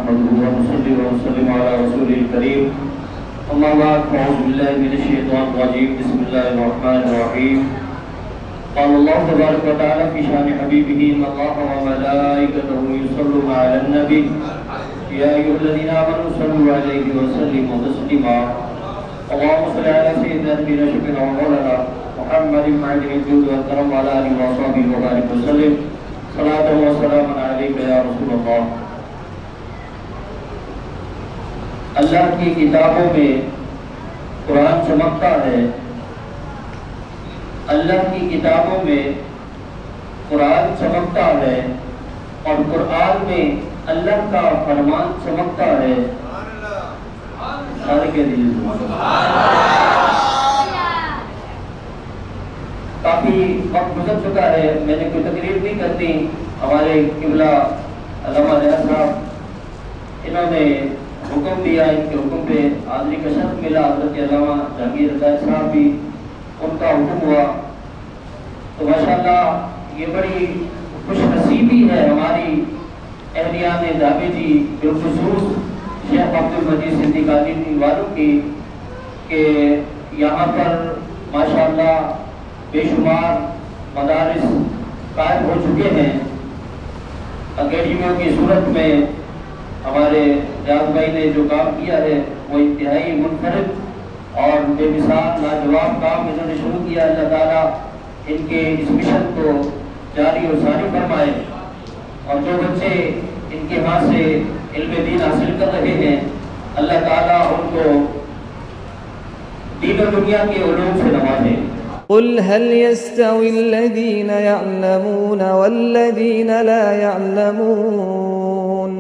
نحمده ونصلي ونسلم على رسوله الكريم أما بعد فأعوذ بالله من الشيطان الرجيم بسم الله الرحمن الرحيم قال الله تبارك وتعالى في شأن حبيبه إن الله وملائكته يصلون على النبي يا أيها الذين آمنوا صلوا عليه وسلموا تسليما اللهم صل على سيدنا نبينا شفيعنا ومولانا محمد معدن الجود والكرم وعلى آله وصحبه وبارك وسلم صلاة وسلام عليك يا رسول اللہ. اللہ کی کتابوں میں قرآن چمکتا ہے. اللہ کی کتابوں میں قرآن چمکتا ہے اور قرآن میں اللہ کا فرمان چمکتا ہے. سارے کے دل کافی وقت گزر چکا ہے, میں نے کوئی تقریر نہیں کرتی. ہمارے قبلہ علامہ ریاض صاحب انہوں نے حکم دیا, ان کے حکم پہ حاضری کا شرف ملا. حضرت علامہ جہانگیر رضائی صاحب بھی ان کا حکم ہوا. تو ماشاءاللہ یہ بڑی خوش نصیبی ہے ہماری اہلیان دھابی جی بالخصوص شیخ عبدالمجید صدیق قادری والوں کی کہ یہاں پر ماشاءاللہ بے شمار مدارس قائم ہو چکے ہیں. اکیڈمیوں کی صورت میں ہمارے ریاض بھائی نے جو کام کیا ہے وہ انتہائی منفرد اور بے مثال لاجواب کام انہوں نے شروع کیا. اللہ تعالیٰ ان کے اس مشن کو جاری و ساری فرمائے اور جو بچے ان کے ہاں سے علم دین حاصل کر رہے ہیں اللہ تعالیٰ ان کو دین و دنیا کے علوم سے نوازے. قل هل يستوي الذين يعلمون والذين لا يعلمون